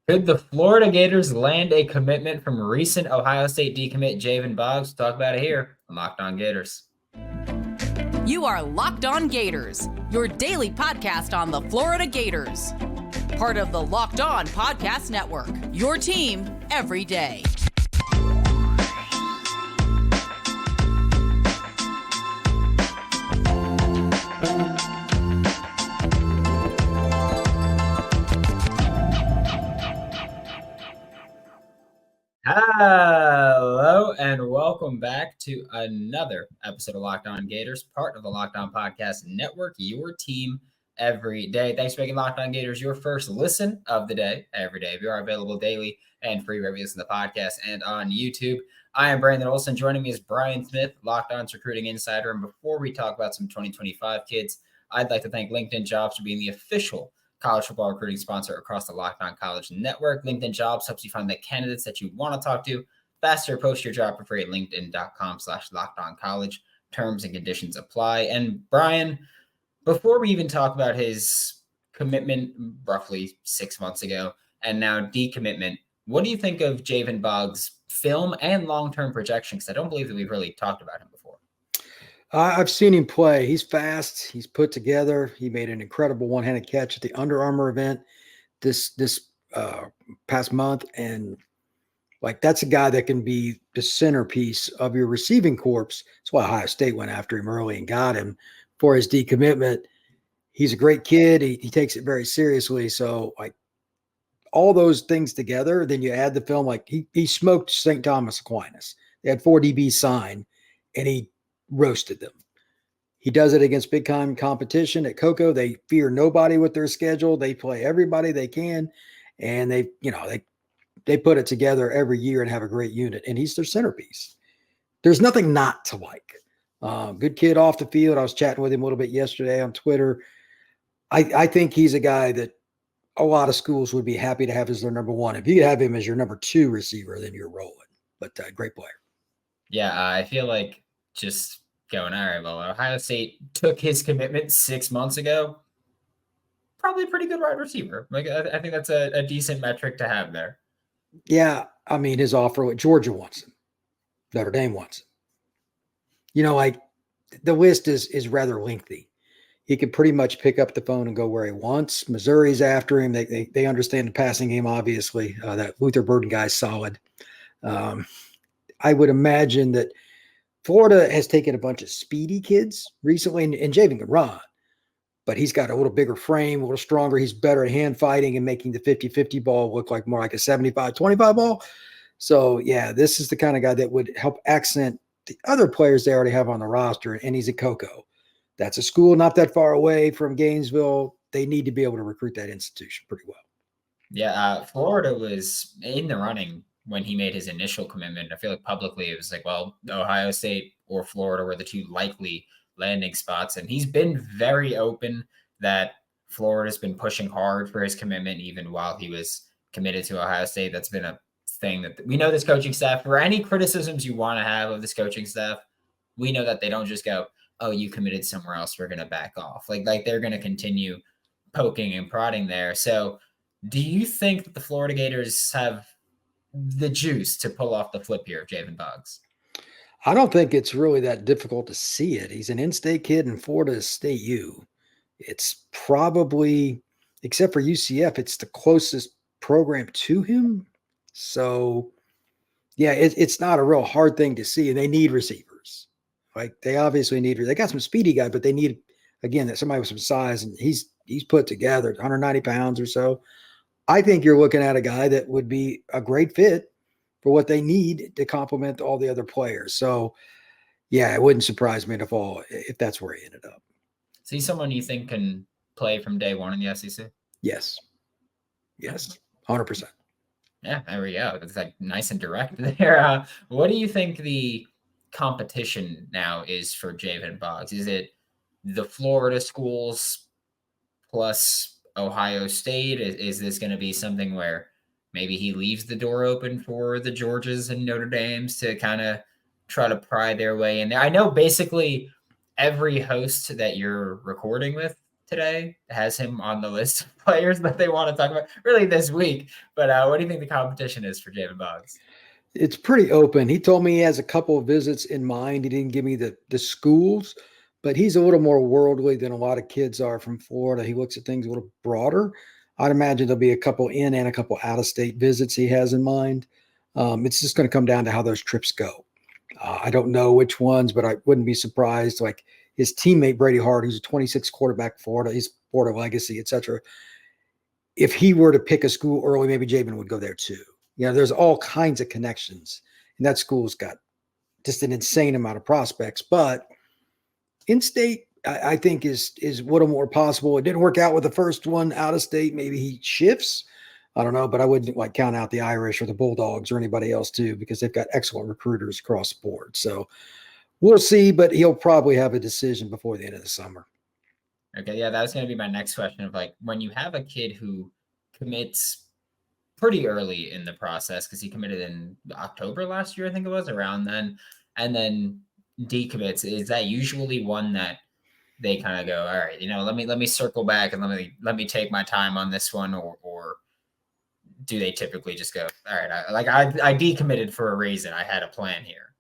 Could the Florida Gators land a commitment from recent Ohio State decommit Javin Bogs? We'll talk about it here on Locked On Gators. You are Locked On Gators, your daily podcast on the Florida Gators. Part of the Locked On Podcast Network, your team every day. Hello and welcome back to another episode of Locked On Gators, part of the Locked On Podcast Network, your team every day. Thanks for making Locked On Gators your first listen of the day every day. We are available daily and free wherever you listen to the podcast and on YouTube. I am Brandon Olsen. Joining me is Brian Smith, Locked On's recruiting insider. And before we talk about some 2025 kids, I'd like to thank LinkedIn Jobs for being the official college football recruiting sponsor across the Locked On College Network. LinkedIn Jobs helps you find the candidates that you want to talk to faster. Post your job for free at linkedin.com/LockedOnCollege. Terms and conditions apply. And Brian, before we even talk about his commitment roughly 6 months ago and now decommitment, what do you think of Javin Bogs' film and long-term projection? Because I don't believe that we've really talked about him before. I've seen him play. He's fast. He's put together. He made an incredible one-handed catch at the Under Armour event this past month. And that's a guy that can be the centerpiece of your receiving corps. That's why Ohio State went after him early and got him for his decommitment. He's a great kid. He takes it very seriously. So all those things together, then you add the film, he smoked St. Thomas Aquinas. They had 4 DBs signed and he roasted them. He does it against big time competition at Cocoa. They fear nobody with their schedule. They play everybody they can, and they put it together every year and have a great unit. And he's their centerpiece. There's nothing not to like. Good kid off the field. I was chatting with him a little bit yesterday on Twitter. I think he's a guy that a lot of schools would be happy to have as their number one. If you could have him as your number 2 receiver, then you're rolling. But great player. Yeah, I feel like just going, all right, well, Ohio State took his commitment 6 months ago. Probably a pretty good wide receiver. I think that's a decent metric to have there. Yeah, I mean, his offer, Georgia wants him. Notre Dame wants him. The list is rather lengthy. He could pretty much pick up the phone and go where he wants. Missouri's after him. They understand the passing game, obviously. That Luther Burden guy's solid. I would imagine that Florida has taken a bunch of speedy kids recently, and Jayvan can run, but he's got a little bigger frame, a little stronger. He's better at hand fighting and making the 50-50 ball look like more like a 75-25 ball. So, yeah, this is the kind of guy that would help accent the other players they already have on the roster, and he's at Cocoa. That's a school not that far away from Gainesville. They need to be able to recruit that institution pretty well. Yeah, Florida was in the running when he made his initial commitment. I feel like publicly it was Ohio State or Florida were the 2 likely landing spots. And he's been very open that Florida's been pushing hard for his commitment, even while he was committed to Ohio State. That's been a thing that we know this coaching staff, for any criticisms you want to have of this coaching staff, we know that they don't just go, oh, you committed somewhere else, we're going to back off. Like they're going to continue poking and prodding there. So do you think that the Florida Gators have the juice to pull off the flip here of Javin Bogs? I don't think it's really that difficult to see it. He's an in-state kid in Florida State U. It's probably, except for UCF, it's the closest program to him. So, yeah, it's not a real hard thing to see. And they need receivers. They obviously need – they got some speedy guys, but they need, again, that somebody with some size. And he's put together 190 pounds or so. I think you're looking at a guy that would be a great fit for what they need to complement all the other players. So, yeah, it wouldn't surprise me at all if that's where he ended up. Is he someone you think can play from day one in the SEC? Yes. 100%. Yeah, there we go. It's nice and direct there. What do you think the competition now is for Javin Bogs? Is it the Florida schools plus Ohio State? Is this going to be something where maybe he leaves the door open for the Georgias and Notre Dames to kind of try to pry their way in there? I know basically every host that you're recording with today has him on the list of players that they want to talk about really this week. But what do you think the competition is for Javin Bogs? It's pretty open. He told me he has a couple of visits in mind. He didn't give me the schools, but he's a little more worldly than a lot of kids are from Florida. He looks at things a little broader. I'd imagine there'll be a couple in and a couple out-of-state visits he has in mind. It's just going to come down to how those trips go. I don't know which ones, but I wouldn't be surprised. Like his teammate Brady Hart, who's a 26 quarterback for Florida, he's Florida legacy, etc. If he were to pick a school early, maybe Jayvan would go there too. There's all kinds of connections, and that school's got just an insane amount of prospects. But in-state, I think is a little more possible. It didn't work out with the first one out of state. Maybe he shifts. I don't know, but I wouldn't count out the Irish or the Bulldogs or anybody else too, because they've got excellent recruiters across the board. So we'll see, but he'll probably have a decision before the end of the summer. Okay, yeah, that was going to be my next question of when you have a kid who commits pretty early in the process, because he committed in October last year, I think it was around then, and then decommits, is that usually one that they kind of go, all right, let me circle back and let me take my time on this one, or do they typically just go, all right, I decommitted for a reason. I had a plan here.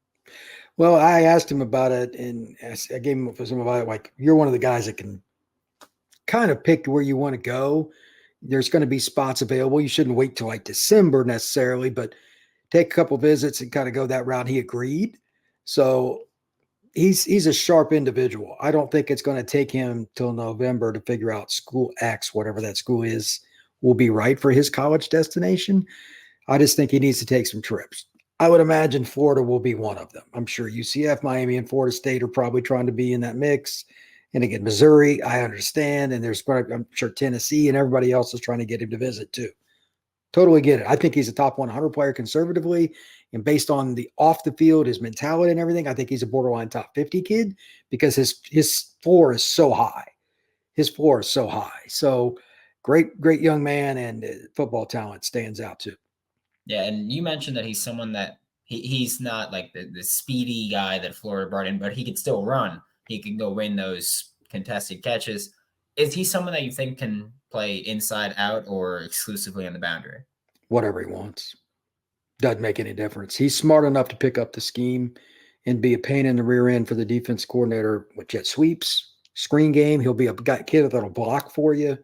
Well, I asked him about it, and I gave him some about it. You're one of the guys that can kind of pick where you want to go. There's going to be spots available. You shouldn't wait till December necessarily, but take a couple visits and kind of go that route. He agreed. So he's a sharp individual. I don't think it's going to take him till November to figure out school X, whatever that school is, will be right for his college destination. I just think he needs to take some trips. I would imagine Florida will be one of them. I'm sure UCF, Miami, and Florida State are probably trying to be in that mix. And again, Missouri, I understand. And I'm sure Tennessee and everybody else is trying to get him to visit too. Totally get it. I think he's a top 100 player conservatively. And based on the off the field, his mentality and everything, I think he's a borderline top 50 kid because his floor is so high. His floor is so high. So great young man, and football talent stands out too. Yeah, and you mentioned that he's someone that he's not like the speedy guy that Florida brought in, but he could still run. He can go win those contested catches. Is he someone that you think can play inside out or exclusively on the boundary? Whatever he wants. Doesn't make any difference. He's smart enough to pick up the scheme and be a pain in the rear end for the defense coordinator with jet sweeps, screen game. He'll be a kid that'll block for you.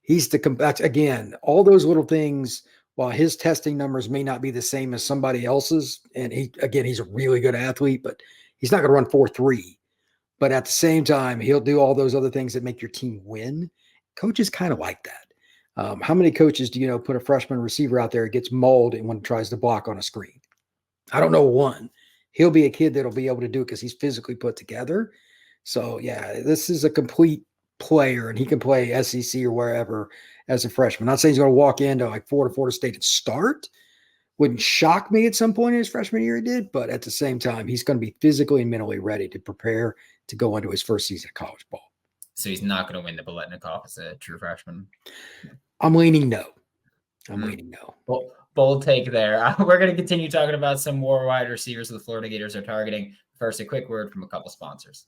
He's again, all those little things. While his testing numbers may not be the same as somebody else's, and he's a really good athlete, but he's not going to run 4.3. But at the same time, he'll do all those other things that make your team win. Coaches kind of like that. How many coaches do you know put a freshman receiver out there, gets mauled, and when he tries to block on a screen? I don't know one. He'll be a kid that'll be able to do it because he's physically put together. So, yeah, this is a complete player, and he can play SEC or wherever as a freshman. I'm not saying he's going to walk into Florida State and start. Wouldn't shock me at some point in his freshman year he did, but at the same time, he's going to be physically and mentally ready to prepare to go into his first season of college ball. So he's not going to win the Biletnikoff as a true freshman? I'm leaning no. Well, bold take there. We're going to continue talking about some more wide receivers the Florida Gators are targeting. First, a quick word from a couple sponsors.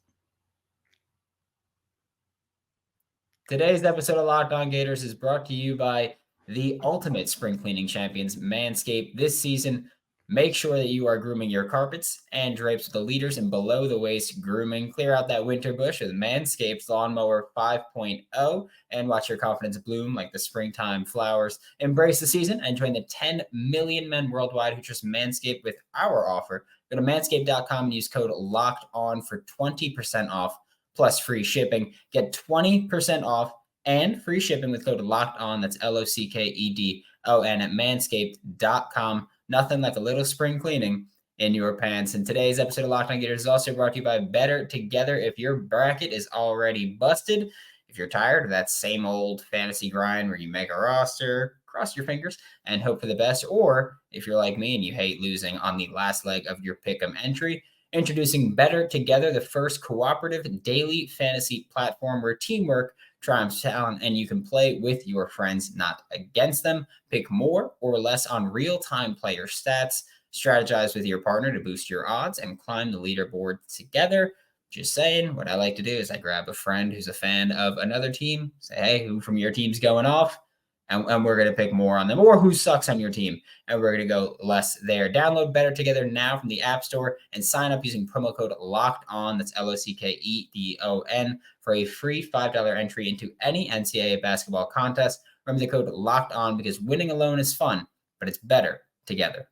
Today's episode of Locked On Gators is brought to you by the ultimate spring cleaning champions, Manscaped. This season, make sure that you are grooming your carpets and drapes with the leaders in below-the-waist grooming. Clear out that winter bush with Manscaped's Lawnmower 5.0 and watch your confidence bloom like the springtime flowers. Embrace the season and join the 10 million men worldwide who trust Manscaped with our offer. Go to manscaped.com and use code LOCKEDON for 20% off. Plus free shipping. Get 20% off and free shipping with code LOCKEDON. That's LOCKEDON at manscaped.com. Nothing like a little spring cleaning in your pants. And today's episode of Locked On Gators is also brought to you by Better Together. If your bracket is already busted, if you're tired of that same old fantasy grind where you make a roster, cross your fingers and hope for the best, or if you're like me and you hate losing on the last leg of your pick'em entry, introducing Better Together, the first cooperative daily fantasy platform where teamwork triumphs talent and you can play with your friends, not against them. Pick more or less on real-time player stats. Strategize with your partner to boost your odds and climb the leaderboard together. Just saying, what I like to do is I grab a friend who's a fan of another team, say, hey, who from your team's going off? And we're going to pick more on them, or who sucks on your team. And we're going to go less there. Download Better Together now from the App Store and sign up using promo code Locked On. That's LOCKEDON for a free $5 entry into any NCAA basketball contest. Remember the code Locked On because winning alone is fun, but it's better together.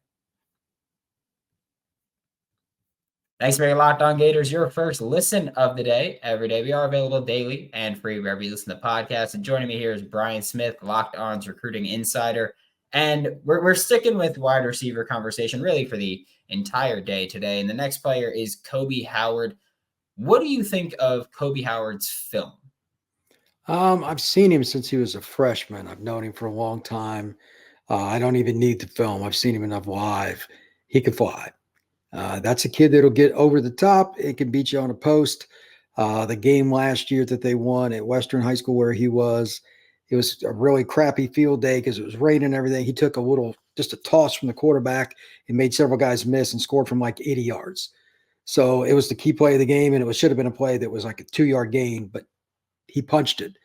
Thanks for making Locked On Gators your first listen of the day. Every day we are available daily and free wherever you listen to podcasts. And joining me here is Brian Smith, Locked On's recruiting insider. And we're sticking with wide receiver conversation really for the entire day today. And the next player is Kobe Howard. What do you think of Kobe Howard's film? I've seen him since he was a freshman. I've known him for a long time. I don't even need the film. I've seen him enough live. He can fly. That's a kid that'll get over the top. It can beat you on a post. The game last year that they won at Western High School where he was, it was a really crappy field day because it was raining and everything. He took just a toss from the quarterback and made several guys miss and scored from like 80 yards. So it was the key play of the game, and it should have been a play that was like a 2-yard gain, but he punched it.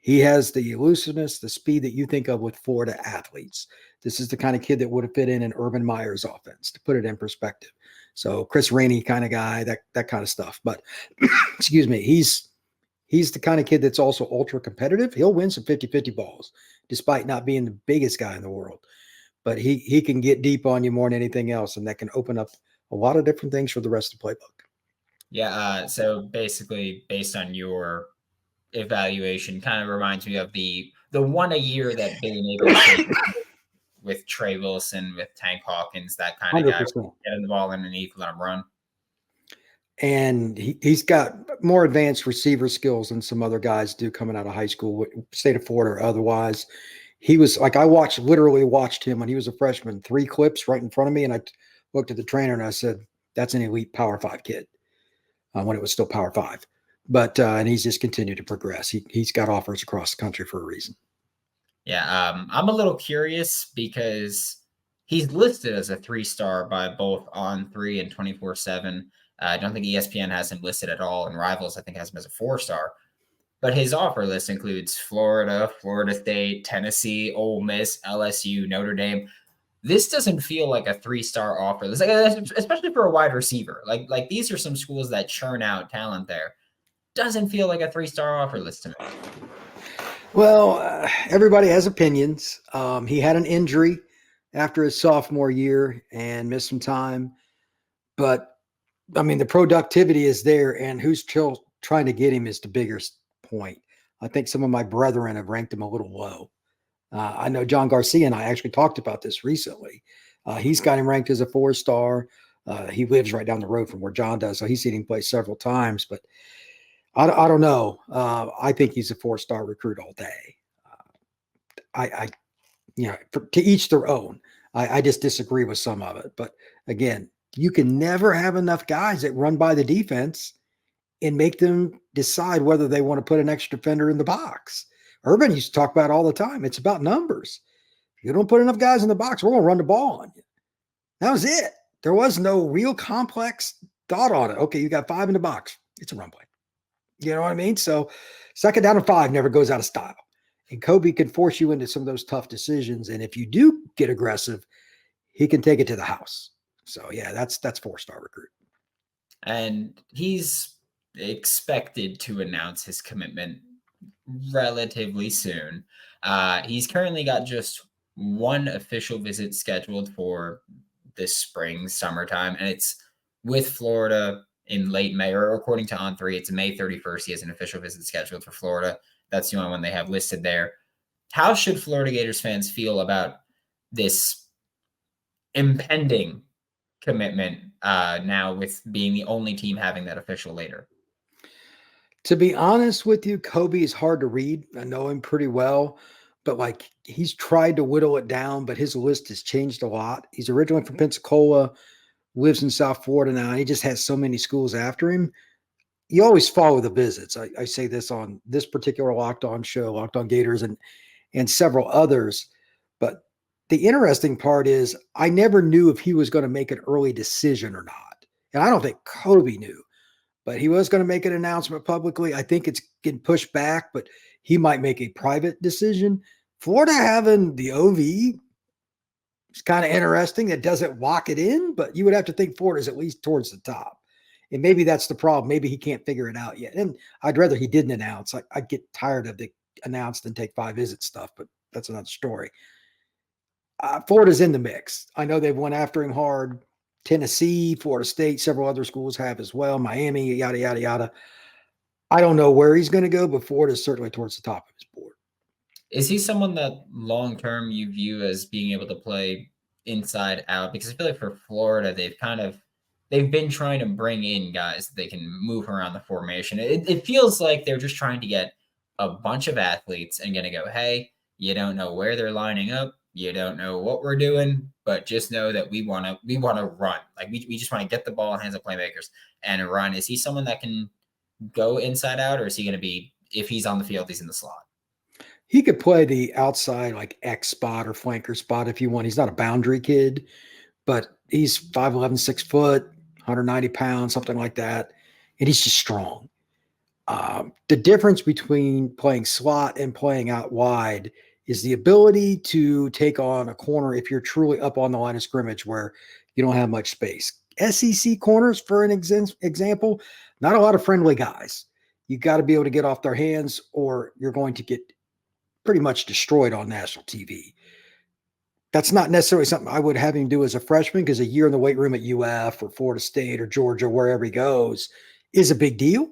He has the elusiveness, the speed that you think of with Florida athletes. This is the kind of kid that would have fit in Urban Meyer's offense, to put it in perspective. So Chris Rainey kind of guy, that kind of stuff. But excuse me, he's the kind of kid that's also ultra competitive. He'll win some 50-50 balls, despite not being the biggest guy in the world. But he can get deep on you more than anything else, and that can open up a lot of different things for the rest of the playbook. Yeah, so basically, based on your evaluation, kind of reminds me of the one a year that Billy Neighbors with Trey Wilson, with Tank Hawkins, that kind of 100%. Guy, getting the ball underneath, let him run. And he's got more advanced receiver skills than some other guys do coming out of high school, state of Florida or otherwise. He was like, I literally watched him when he was a freshman, 3 clips right in front of me. And I looked at the trainer and I said, that's an elite Power 5 kid when it was still Power 5. But and he's just continued to progress. He's got offers across the country for a reason. Yeah, I'm a little curious because he's listed as a 3-star by both On3 and 24/7. I don't think ESPN has him listed at all, and Rivals I think has him as a 4-star. But his offer list includes Florida, Florida State, Tennessee, Ole Miss, LSU, Notre Dame. This doesn't feel like a 3-star offer list, especially for a wide receiver. Like these are some schools that churn out talent there. Doesn't feel like a 3-star offer list to me. Well, everybody has opinions. He had an injury after his sophomore year and missed some time. But, I mean, the productivity is there, and who's still trying to get him is the biggest point. I think some of my brethren have ranked him a little low. I know John Garcia and I actually talked about this recently. He's got him ranked as a 4-star. He lives right down the road from where John does, so he's seen him play several times. But I don't know. I think he's a 4-star recruit all day. To each their own. I just disagree with some of it. But again, you can never have enough guys that run by the defense and make them decide whether they want to put an extra defender in the box. Urban used to talk about it all the time. It's about numbers. If you don't put enough guys in the box, we're going to run the ball on you. That was it. There was no real complex thought on it. Okay, you got 5 in the box. It's a run play. You know what I mean? So 2nd down and 5 never goes out of style. And Kobe can force you into some of those tough decisions. And if you do get aggressive, he can take it to the house. So, yeah, that's 4-star recruit. And he's expected to announce his commitment relatively soon. He's currently got just 1 official visit scheduled for this spring, summertime, and it's with Florida in late May, or according to On3, it's May 31st. He has an official visit scheduled for Florida. That's the only one they have listed there. How should Florida Gators fans feel about this impending commitment now, with being the only team having that official later? To be honest with you, Kobe is hard to read. I know him pretty well, but like he's tried to whittle it down, but his list has changed a lot. He's originally from Pensacola, lives in South Florida now, and he just has so many schools after him. You always follow the visits. I say this on this particular Locked On show, Locked On Gators, and several others. But the interesting part is I never knew if he was going to make an early decision or not. And I don't think Kobe knew. but he was going to make an announcement publicly. I think it's getting pushed back, but he might make a private decision. Florida having the OV is kind of interesting. It doesn't lock it in, but you would have to think Florida's at least towards the top. And maybe that's the problem. Maybe he can't figure it out yet. And I'd rather he didn't announce. I'd get tired of the announce and take 5 visit stuff, but that's another story. Florida's in the mix. I know they've went after him hard. Tennessee, Florida State, several other schools have as well. Miami, yada, yada, yada. I don't know where he's going to go, but Florida's certainly towards the top of his board. Is he someone that long-term you view as being able to play inside out? Because I feel like for Florida, they've been trying to bring in guys that they can move around the formation. It feels like they're just trying to get a bunch of athletes and going to go, hey, you don't know where they're lining up. You don't know what we're doing, but just know that we want to run. Like we just want to get the ball in hands of playmakers and run. Is he someone that can go inside out, or is he going to be, if he's on the field, he's in the slot? He could play the outside like X spot or flanker spot if you want. He's not a boundary kid, but he's 5'11", 6 foot, 190 pounds, something like that. And he's just strong. The difference between playing slot and playing out wide is the ability to take on a corner if you're truly up on the line of scrimmage where you don't have much space. SEC corners, for an example, not a lot of friendly guys. You got to be able to get off their hands or you're going to get pretty much destroyed on national TV. That's not necessarily something I would have him do as a freshman, because a year in the weight room at UF or Florida State or Georgia, wherever he goes, is a big deal.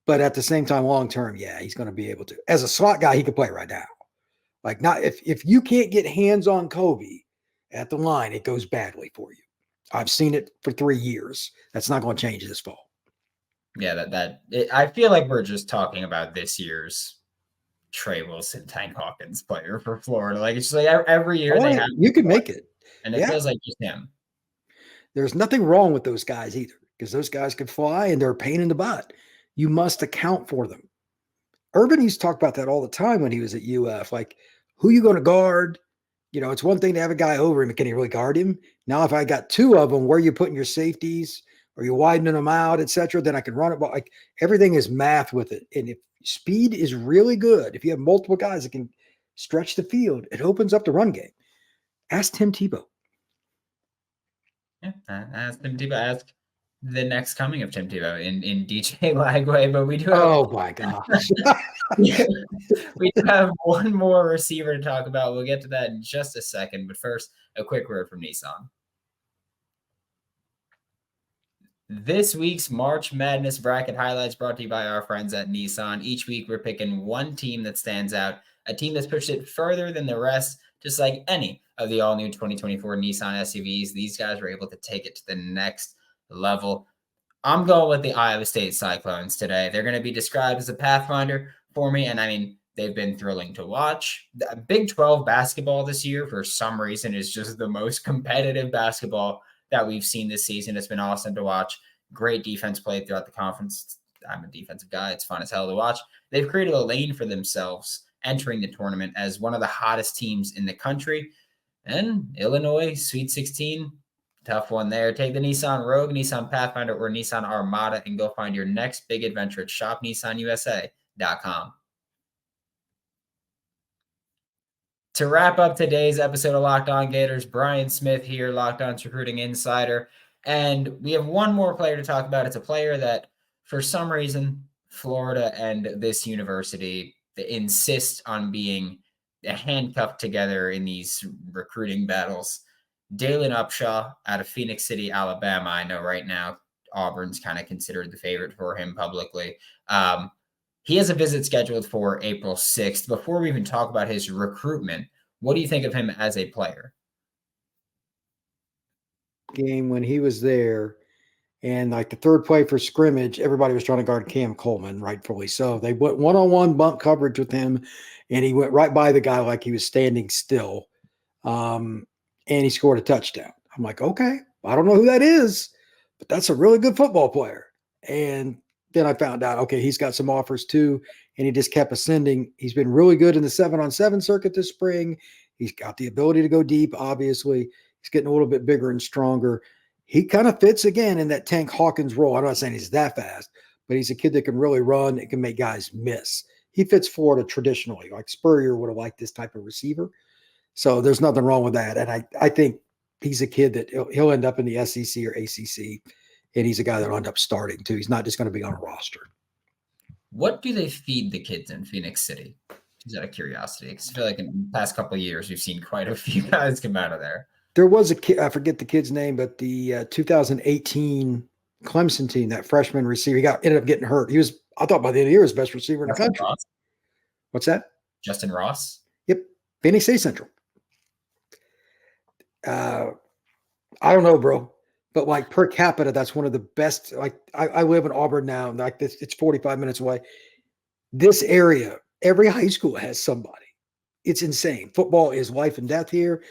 But at the same time, long term, yeah, he's going to be able to. As a slot guy, he could play right now. Like, not if you can't get hands on Kobe at the line, it goes badly for you. I've seen it for 3 years. That's not going to change this fall. Yeah, I feel like we're just talking about this year's Trey Wilson, Tank Hawkins player for Florida. Like, it's just like every year they have. You can make it. And it feels like just him. There's nothing wrong with those guys either, because those guys can fly and they're a pain in the butt. You must account for them. Urban used to talk about that all the time when he was at UF. Like, who you going to guard? You know, it's one thing to have a guy over him, but can he really guard him? Now, if I got 2 of them, where are you putting your safeties? Are you widening them out, et cetera? Then I can run it. But like, everything is math with it. And if speed is really good, if you have multiple guys that can stretch the field, it opens up the run game. Ask Tim Tebow. Yeah, ask Tim Tebow. Ask the next coming of Tim Tebow in DJ Lagway. But we do have, oh my gosh. we do have one more receiver to talk about. We'll get to that in just a second. But first, a quick word from Nissan. This week's March Madness bracket highlights brought to you by our friends at Nissan. Each week, we're picking one team that stands out, a team that's pushed it further than the rest, just like any of the all-new 2024 Nissan SUVs. These guys were able to take it to the next level. I'm going with the Iowa State Cyclones today. They're going to be described as a pathfinder for me, and I mean, they've been thrilling to watch. The Big 12 basketball this year, for some reason, is just the most competitive basketball that we've seen this season. It's been awesome to watch. Great defense played throughout the conference. I'm a defensive guy. It's fun as hell to watch. They've created a lane for themselves entering the tournament as one of the hottest teams in the country. And Illinois, Sweet 16, tough one there. Take the Nissan Rogue, Nissan Pathfinder, or Nissan Armada and go find your next big adventure at shopnissanusa.com. To wrap up today's episode of Locked On Gators, Brian Smith here, Locked On's recruiting insider. And we have one more player to talk about. It's a player that, for some reason, Florida and this university insist on being handcuffed together in these recruiting battles. Dalen Upshaw out of Phoenix City, Alabama. I know right now Auburn's kind of considered the favorite for him publicly. He has a visit scheduled for April 6th. Before we even talk about his recruitment, what do you think of him as a player? Game when he was there, and like the third play for scrimmage, everybody was trying to guard Cam Coleman, rightfully so. They went one-on-one bump coverage with him, and he went right by the guy like he was standing still, and he scored a touchdown. I'm like, okay, I don't know who that is, but that's a really good football player. And then I found out, okay, he's got some offers too, and he just kept ascending. He's been really good in the 7-on-7 circuit this spring. He's got the ability to go deep, obviously. He's getting a little bit bigger and stronger. he kind of fits again in that Tank Hawkins role. I'm not saying he's that fast, but he's a kid that can really run. It can make guys miss. He fits Florida traditionally. Like Spurrier would have liked this type of receiver. So there's nothing wrong with that. And I think he's a kid that he'll end up in the SEC or ACC, and he's a guy that'll end up starting too. He's not just going to be on a roster. What do they feed the kids in Phoenix City? Just out of curiosity, because I feel like in the past couple of years, we've seen quite a few guys come out of there. There was a kid, I forget the kid's name, but the 2018 Clemson team, that freshman receiver, he ended up getting hurt. He was, I thought by the end of the year, his best receiver in the country. Ross? What's that? Justin Ross? Yep. Phoenix City Central. I don't know, bro. But like per capita, that's one of the best. Like I live in Auburn now. Like this, it's 45 minutes away. This area, every high school has somebody. It's insane. Football is life and death here.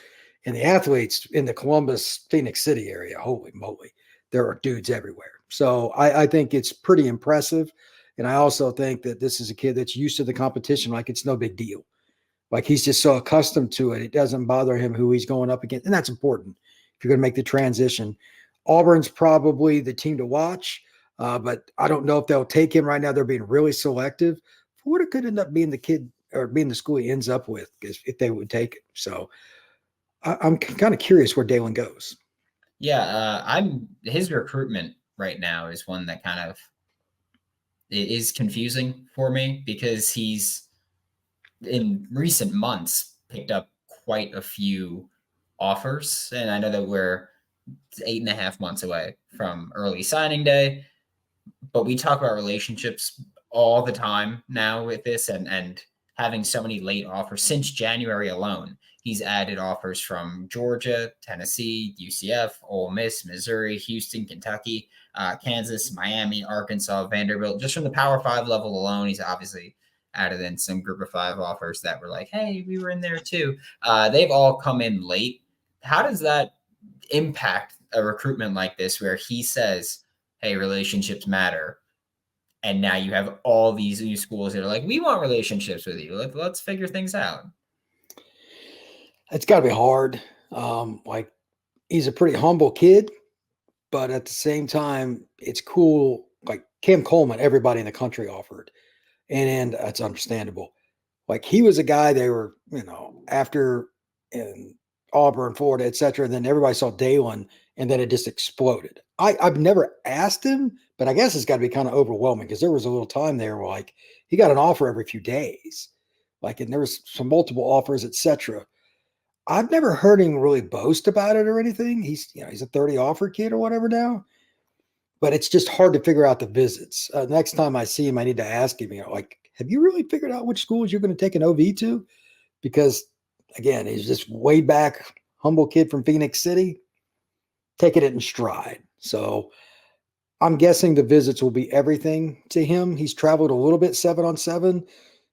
And the athletes in the Columbus, Phoenix City area, holy moly, there are dudes everywhere. So I think it's pretty impressive. And I also think that this is a kid that's used to the competition like it's no big deal. Like he's just so accustomed to it. It doesn't bother him who he's going up against. And that's important if you're going to make the transition. Auburn's probably the team to watch, but I don't know if they'll take him right now. They're being really selective. Florida could end up being the kid or being the school he ends up with if they would take it. So I'm kind of curious where Dalen goes. Yeah, his recruitment right now is one that kind of is confusing for me because he's in recent months picked up quite a few offers. And I know that we're 8.5 months away from early signing day, but we talk about relationships all the time now with this and having so many late offers since January alone. He's added offers from Georgia, Tennessee, UCF, Ole Miss, Missouri, Houston, Kentucky, Kansas, Miami, Arkansas, Vanderbilt. Just from the Power 5 level alone, he's obviously added in some Group of 5 offers that were like, hey, we were in there too. They've all come in late. How does that impact a recruitment like this where he says, hey, relationships matter? And now you have all these new schools that are like, we want relationships with you. Let's figure things out. It's got to be hard. Like he's a pretty humble kid, but at the same time, it's cool. Like Cam Coleman, everybody in the country offered, and that's understandable. Like he was a guy they were, after in Auburn, Florida, et cetera. And then everybody saw Dalen, and then it just exploded. I've never asked him, but I guess it's got to be kind of overwhelming because there was a little time there where like he got an offer every few days, like, and there was some multiple offers, et cetera. I've never heard him really boast about it or anything. He's a 30 offer kid or whatever now, but it's just hard to figure out the visits. Next time I see him, I need to ask him, like, have you really figured out which schools you're going to take an OV to? Because again, he's just way back, humble kid from Phoenix City, taking it in stride. So I'm guessing the visits will be everything to him. He's traveled a little bit 7-on-7,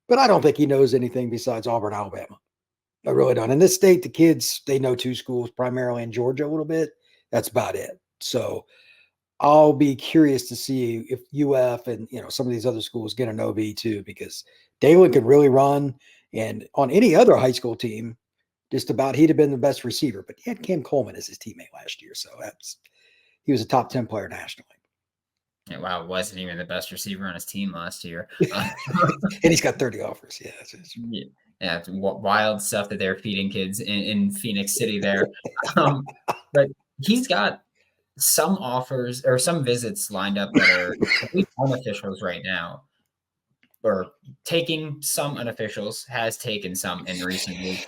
but I don't think he knows anything besides Auburn, Alabama. I really don't. In this state, the kids, they know 2 schools, primarily in Georgia a little bit. That's about it. So I'll be curious to see if UF and, some of these other schools get an OV too, because Dalen could really run. And on any other high school team, just about he'd have been the best receiver. But he had Cam Coleman as his teammate last year. So he was a top 10 player nationally. Yeah, wow, wasn't even the best receiver on his team last year. And he's got 30 offers. Yeah. Yeah, it's wild stuff that they're feeding kids in Phoenix City there. But he's got some offers or some visits lined up that are unofficials right now, or taking some unofficials, has taken some in recent weeks.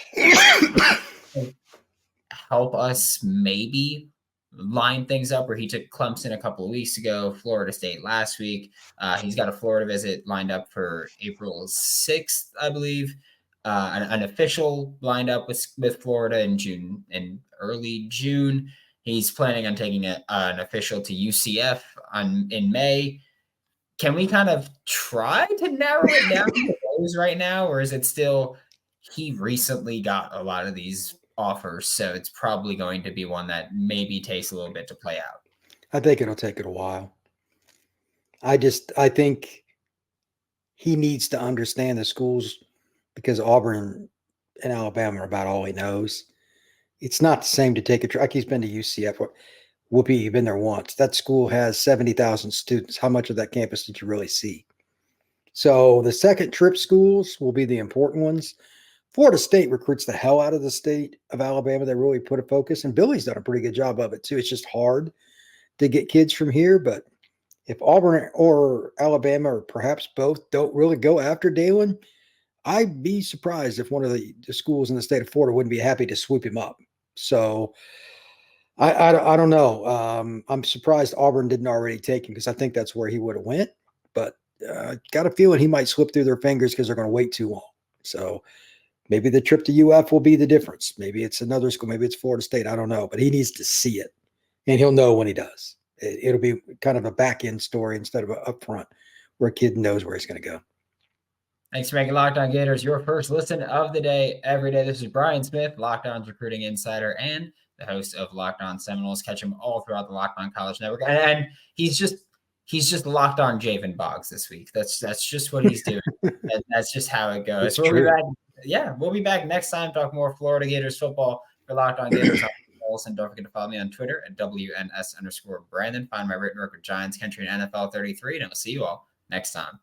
Help us maybe line things up where he took Clemson a couple of weeks ago, Florida State last week. He's got a Florida visit lined up for April 6th, I believe. An official lined up with Florida in early June. He's planning on taking an official to UCF in May. Can we kind of try to narrow it down to those right now, or is it still he recently got a lot of these offers, so it's probably going to be one that maybe takes a little bit to play out? I think it'll take it a while. I think he needs to understand the schools, because Auburn and Alabama are about all he knows. It's not the same to take a track. He's been to UCF. Whoopee, you've been there once. That school has 70,000 students. How much of that campus did you really see? So the second trip schools will be the important ones. Florida State recruits the hell out of the state of Alabama. They really put a focus, and Billy's done a pretty good job of it too. It's just hard to get kids from here, but if Auburn or Alabama or perhaps both don't really go after Dalen, I'd be surprised if one of the schools in the state of Florida wouldn't be happy to sweep him up. So I don't know. I'm surprised Auburn didn't already take him because I think that's where he would have went. But got a feeling he might slip through their fingers because they're going to wait too long. So maybe the trip to UF will be the difference. Maybe it's another school. Maybe it's Florida State. I don't know. But he needs to see it, and he'll know when he does. It'll be kind of a back end story instead of an upfront where a kid knows where he's going to go. Thanks for making Locked On Gators your first listen of the day every day. This is Brian Smith, Locked On's recruiting insider and the host of Locked On Seminoles. Catch him all throughout the Locked On College Network, and he's just locked on Javin Bogs this week. That's just what he's doing. And that's just how it goes. We'll be back next time. Talk more Florida Gators football for Locked On Gators. Olsen. Don't forget to follow me on Twitter at WNS_Brandon. Find my written work with Giants Country and NFL 33, and I'll see you all next time.